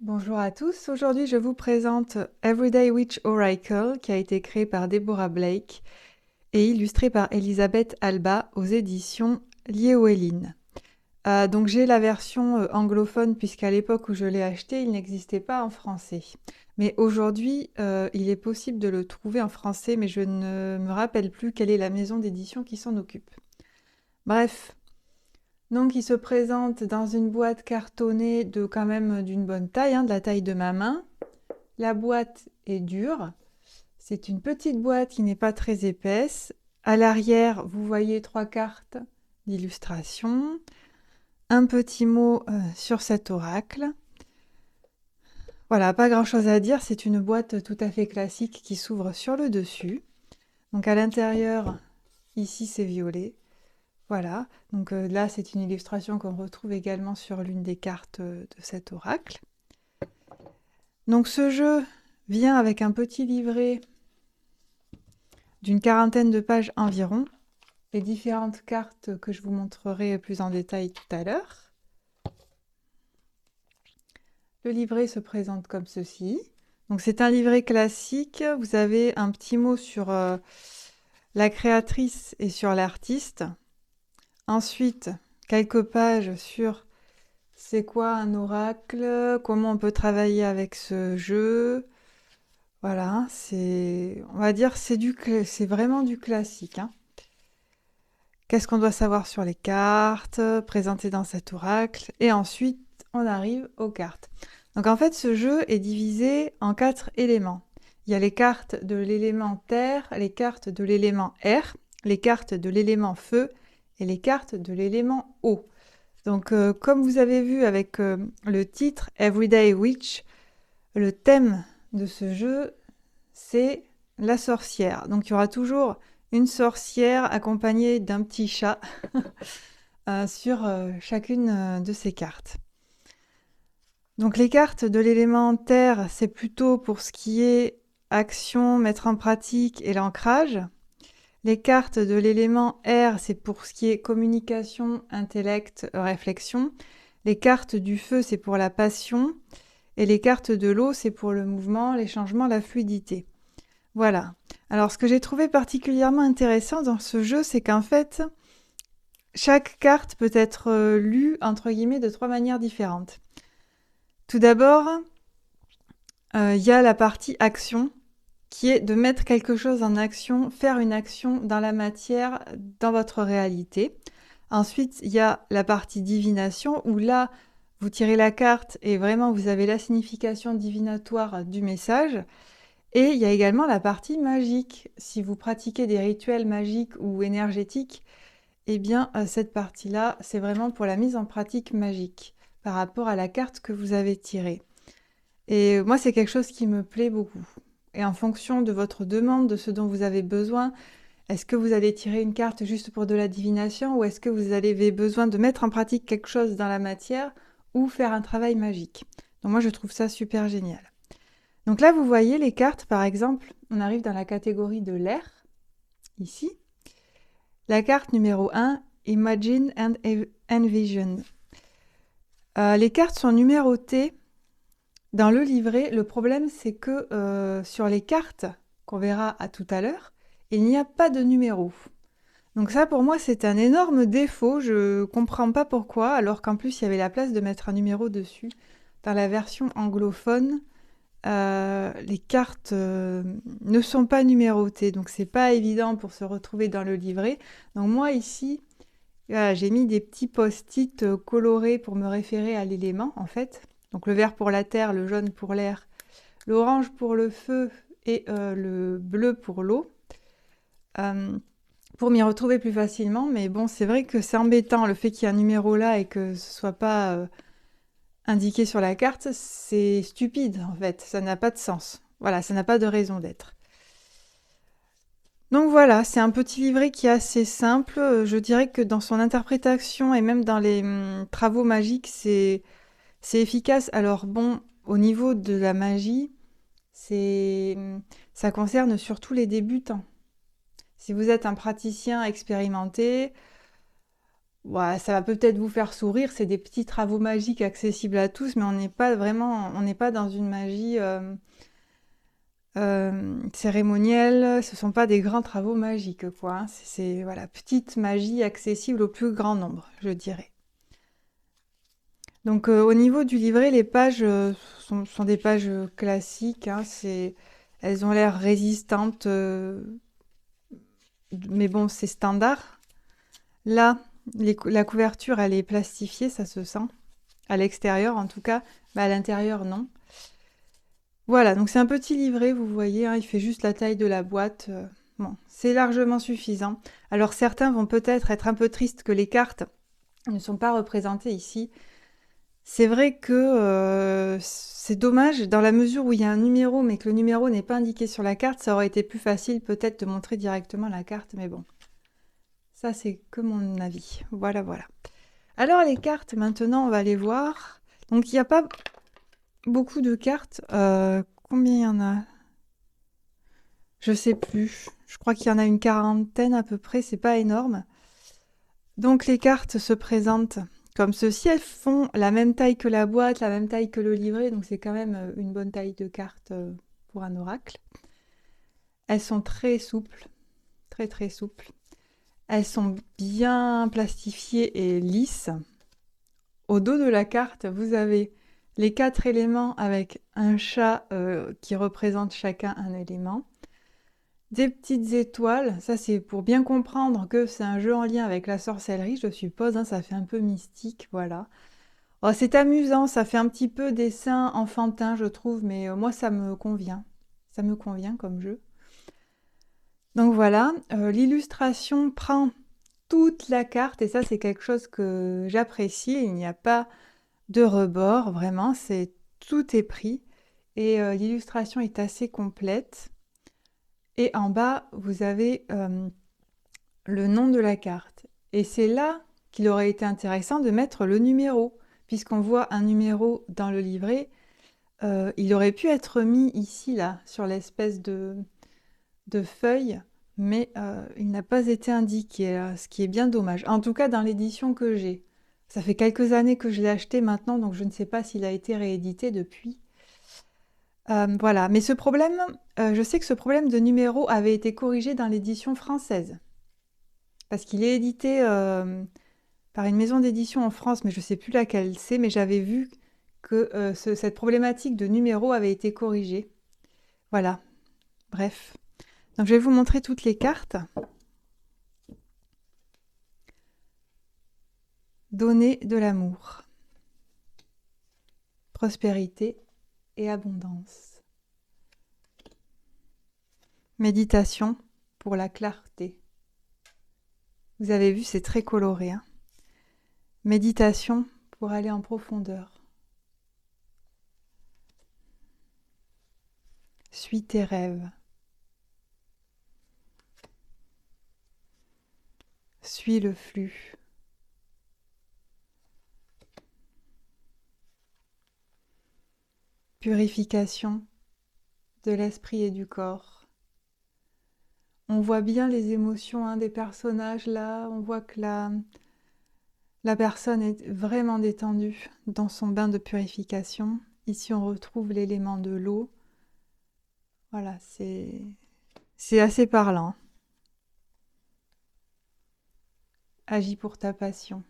Bonjour à tous, aujourd'hui je vous présente Everyday Witch Oracle qui a été créé par Deborah Blake et illustré par Elisabeth Alba aux éditions Llewellyn. Donc j'ai la version anglophone puisqu'à l'époque où je l'ai acheté il n'existait pas en français. Mais aujourd'hui il est possible de le trouver en français mais je ne me rappelle plus quelle est la maison d'édition qui s'en occupe. Bref, donc il se présente dans une boîte cartonnée de quand même d'une bonne taille, de la taille de ma main. La boîte est dure. C'est une petite boîte qui n'est pas très épaisse. À l'arrière, vous voyez 3 cartes d'illustration. Un petit mot sur cet oracle. Voilà, pas grand-chose à dire. C'est une boîte tout à fait classique qui s'ouvre sur le dessus. Donc à l'intérieur, ici c'est violet. Voilà, donc là c'est une illustration qu'on retrouve également sur l'une des cartes de cet oracle. Donc ce jeu vient avec un petit livret d'une quarantaine de pages environ, les différentes cartes que je vous montrerai plus en détail tout à l'heure. Le livret se présente comme ceci. Donc c'est un livret classique, vous avez un petit mot sur la créatrice et sur l'artiste. Ensuite, quelques pages sur c'est quoi un oracle, comment on peut travailler avec ce jeu. Voilà, on va dire, c'est vraiment du classique. Qu'est-ce qu'on doit savoir sur les cartes, présentées dans cet oracle, et ensuite on arrive aux cartes. Donc en fait, ce jeu est divisé en 4 éléments. Il y a les cartes de l'élément terre, les cartes de l'élément air, les cartes de l'élément feu et les cartes de l'élément eau. Donc comme vous avez vu avec le titre Everyday Witch, le thème de ce jeu, c'est la sorcière. Donc il y aura toujours une sorcière accompagnée d'un petit chat sur chacune de ces cartes. Donc les cartes de l'élément terre, c'est plutôt pour ce qui est action, mettre en pratique et l'ancrage. Les cartes de l'élément air, c'est pour ce qui est communication, intellect, réflexion. Les cartes du feu, c'est pour la passion. Et les cartes de l'eau, c'est pour le mouvement, les changements, la fluidité. Voilà. Alors ce que j'ai trouvé particulièrement intéressant dans ce jeu, c'est qu'en fait, chaque carte peut être lue, entre guillemets, de 3 manières différentes. Tout d'abord, il y a la partie action, qui est de mettre quelque chose en action, faire une action dans la matière, dans votre réalité. Ensuite, il y a la partie divination, où là, vous tirez la carte et vraiment vous avez la signification divinatoire du message. Et il y a également la partie magique. Si vous pratiquez des rituels magiques ou énergétiques, eh bien cette partie-là, c'est vraiment pour la mise en pratique magique par rapport à la carte que vous avez tirée. Et moi, c'est quelque chose qui me plaît beaucoup. Et en fonction de votre demande, de ce dont vous avez besoin, est-ce que vous allez tirer une carte juste pour de la divination ou est-ce que vous avez besoin de mettre en pratique quelque chose dans la matière ou faire un travail magique? Donc moi, je trouve ça super génial. Donc là, vous voyez les cartes, par exemple, on arrive dans la catégorie de l'air, ici. La carte numéro 1, Imagine and Envision. Les cartes sont numérotées dans le livret. Le problème, c'est que sur les cartes qu'on verra à tout à l'heure, il n'y a pas de numéro. Donc ça, pour moi, c'est un énorme défaut. Je comprends pas pourquoi, alors qu'en plus, il y avait la place de mettre un numéro dessus. Dans la version anglophone, les cartes ne sont pas numérotées, donc c'est pas évident pour se retrouver dans le livret. Donc moi ici, voilà, j'ai mis des petits post-it colorés pour me référer à l'élément en fait. Donc le vert pour la terre, le jaune pour l'air, l'orange pour le feu et le bleu pour l'eau. Pour m'y retrouver plus facilement, mais bon, c'est vrai que c'est embêtant le fait qu'il y ait un numéro là et que ce soit pas indiqué sur la carte, c'est stupide en fait, ça n'a pas de sens. Voilà, ça n'a pas de raison d'être. Donc voilà, c'est un petit livret qui est assez simple. Je dirais que dans son interprétation et même dans les travaux magiques, c'est efficace. Alors bon, au niveau de la magie, ça concerne surtout les débutants. Si vous êtes un praticien expérimenté, ouais, ça va peut-être vous faire sourire, c'est des petits travaux magiques accessibles à tous, mais on n'est pas dans une magie cérémonielle, ce sont pas des grands travaux magiques, quoi, hein. Voilà, petite magie accessible au plus grand nombre, je dirais. Donc, au niveau du livret, les pages sont des pages classiques, hein, elles ont l'air résistantes, mais bon, c'est standard. Là, la couverture, elle est plastifiée, ça se sent. À l'extérieur, en tout cas, mais à l'intérieur, non. Voilà, donc c'est un petit livret, vous voyez, hein, il fait juste la taille de la boîte. Bon, c'est largement suffisant. Alors certains vont peut-être être un peu tristes que les cartes ne sont pas représentées ici. C'est vrai que c'est dommage dans la mesure où il y a un numéro, mais que le numéro n'est pas indiqué sur la carte, ça aurait été plus facile peut-être de montrer directement la carte, mais bon, ça c'est que mon avis. Voilà, voilà. Alors les cartes, maintenant, on va les voir. Donc il n'y a pas beaucoup de cartes. Combien il y en a? Je sais plus. Je crois qu'il y en a une quarantaine à peu près, c'est pas énorme. Donc les cartes se présentent comme ceci. Elles font la même taille que la boîte, la même taille que le livret, donc c'est quand même une bonne taille de carte pour un oracle. Elles sont très souples, très très souples. Elles sont bien plastifiées et lisses. Au dos de la carte, vous avez les 4 éléments avec un chat qui représente chacun un élément. Des petites étoiles, ça c'est pour bien comprendre que c'est un jeu en lien avec la sorcellerie, je suppose, hein, ça fait un peu mystique, voilà. Oh, c'est amusant, ça fait un petit peu dessin enfantin, je trouve, mais moi ça me convient. Ça me convient comme jeu. Donc voilà, l'illustration prend toute la carte et ça c'est quelque chose que j'apprécie. Il n'y a pas de rebord, vraiment, tout est pris et l'illustration est assez complète. Et en bas, vous avez le nom de la carte. Et c'est là qu'il aurait été intéressant de mettre le numéro, puisqu'on voit un numéro dans le livret. Il aurait pu être mis ici, là, sur l'espèce de feuille, mais il n'a pas été indiqué, ce qui est bien dommage. En tout cas, dans l'édition que j'ai. Ça fait quelques années que je l'ai acheté maintenant, donc je ne sais pas s'il a été réédité depuis. Voilà, mais ce problème, je sais que ce problème de numéro avait été corrigé dans l'édition française. Parce qu'il est édité par une maison d'édition en France, mais je ne sais plus laquelle c'est, mais j'avais vu que cette problématique de numéro avait été corrigée. Voilà, bref. Donc je vais vous montrer toutes les cartes. Donner de l'amour, prospérité et abondance. Méditation pour la clarté. Vous avez vu, c'est très coloré, hein. Méditation pour aller en profondeur. Suis tes rêves. Suis le flux. Purification de l'esprit et du corps. On voit bien les émotions, hein, des personnages là. On voit que la personne est vraiment détendue dans son bain de purification. Ici, on retrouve l'élément de l'eau. Voilà, c'est assez parlant. Agis pour ta passion.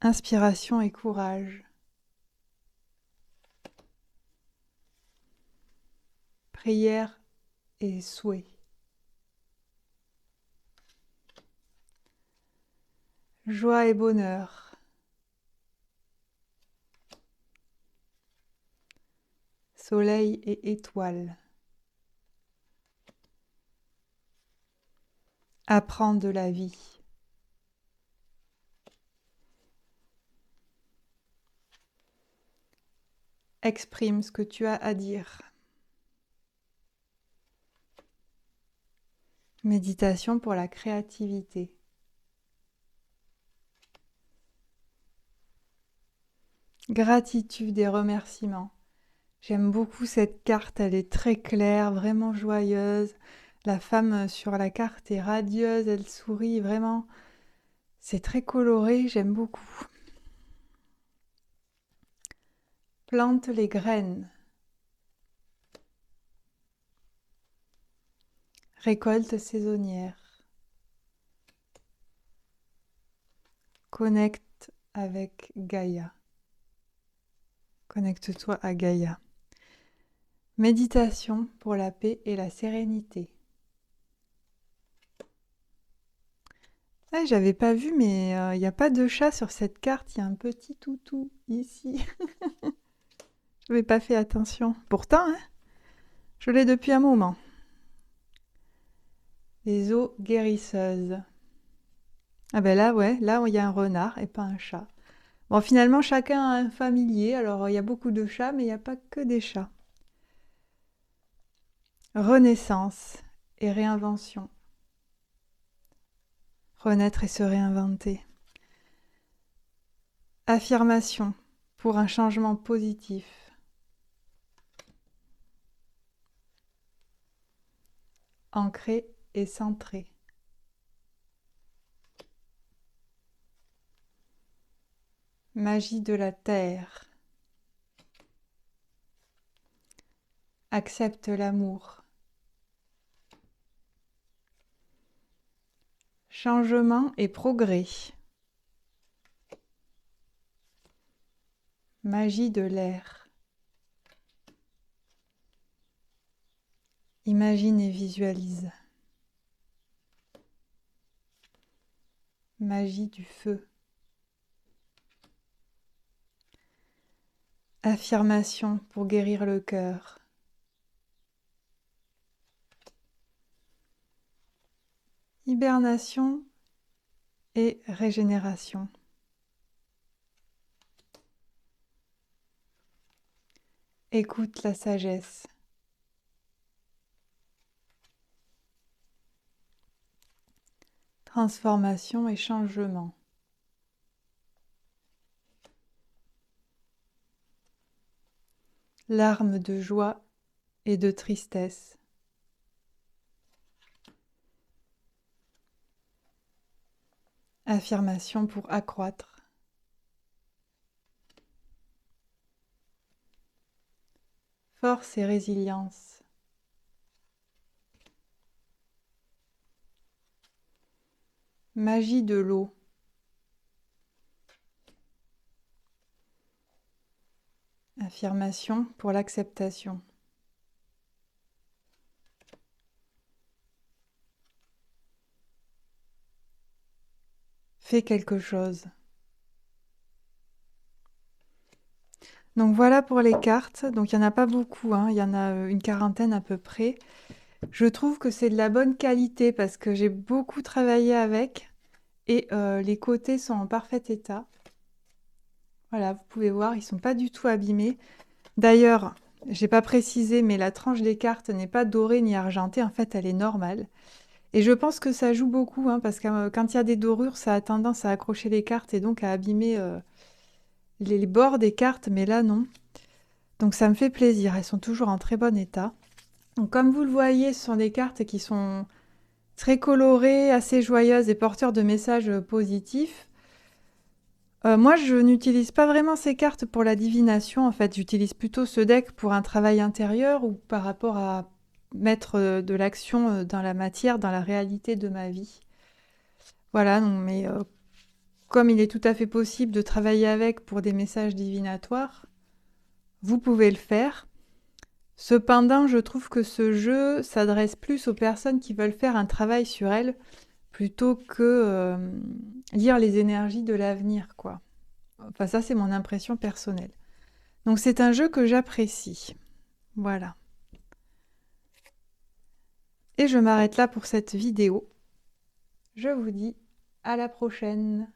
Inspiration et courage. Prière et souhait. Joie et bonheur. Soleil et étoiles. Apprends de la vie. Exprime ce que tu as à dire. Méditation pour la créativité. Gratitude et remerciements. J'aime beaucoup cette carte, elle est très claire, vraiment joyeuse. La femme sur la carte est radieuse, elle sourit vraiment. C'est très coloré, j'aime beaucoup. Plante les graines. Récolte saisonnière. Connecte avec Gaïa. Connecte-toi à Gaïa. Méditation pour la paix et la sérénité. Ah, j'avais pas vu, mais il n'y a pas de chat sur cette carte. Il y a un petit toutou ici. Je n'avais pas fait attention. Pourtant, hein, je l'ai depuis un moment. Les eaux guérisseuses. Ah ben là, ouais, là, il y a un renard et pas un chat. Bon, finalement, chacun a un familier. Alors, il y a beaucoup de chats, mais il n'y a pas que des chats. Renaissance et réinvention. Renaître et se réinventer. Affirmation pour un changement positif. Ancré et centré. Magie de la terre. Accepte l'amour. Changement et progrès. Magie de l'air. Imagine et visualise. Magie du feu. Affirmation pour guérir le cœur. Hibernation et régénération. Écoute la sagesse. Transformation et changement. Larmes de joie et de tristesse. Affirmation pour accroître. Force et résilience. Magie de l'eau. Affirmation pour l'acceptation. Fais quelque chose. Donc voilà pour les cartes. Donc il n'y en a pas beaucoup, hein. Il y en a une quarantaine à peu près. Je trouve que c'est de la bonne qualité parce que j'ai beaucoup travaillé avec et les côtés sont en parfait état. Voilà, vous pouvez voir, ils ne sont pas du tout abîmés. D'ailleurs, j'ai pas précisé, mais la tranche des cartes n'est pas dorée ni argentée. En fait, elle est normale. Et je pense que ça joue beaucoup, hein, parce que quand il y a des dorures, ça a tendance à accrocher les cartes et donc à abîmer les bords des cartes, mais là, non. Donc ça me fait plaisir, elles sont toujours en très bon état. Donc comme vous le voyez, ce sont des cartes qui sont très colorées, assez joyeuses et porteurs de messages positifs. Moi, je n'utilise pas vraiment ces cartes pour la divination, en fait. J'utilise plutôt ce deck pour un travail intérieur ou par rapport à mettre de l'action dans la matière, dans la réalité de ma vie. Voilà, non, mais comme il est tout à fait possible de travailler avec pour des messages divinatoires, vous pouvez le faire. Cependant, je trouve que ce jeu s'adresse plus aux personnes qui veulent faire un travail sur elles plutôt que lire les énergies de l'avenir, quoi. Enfin, ça, c'est mon impression personnelle. Donc, c'est un jeu que j'apprécie. Voilà. Et je m'arrête là pour cette vidéo. Je vous dis à la prochaine.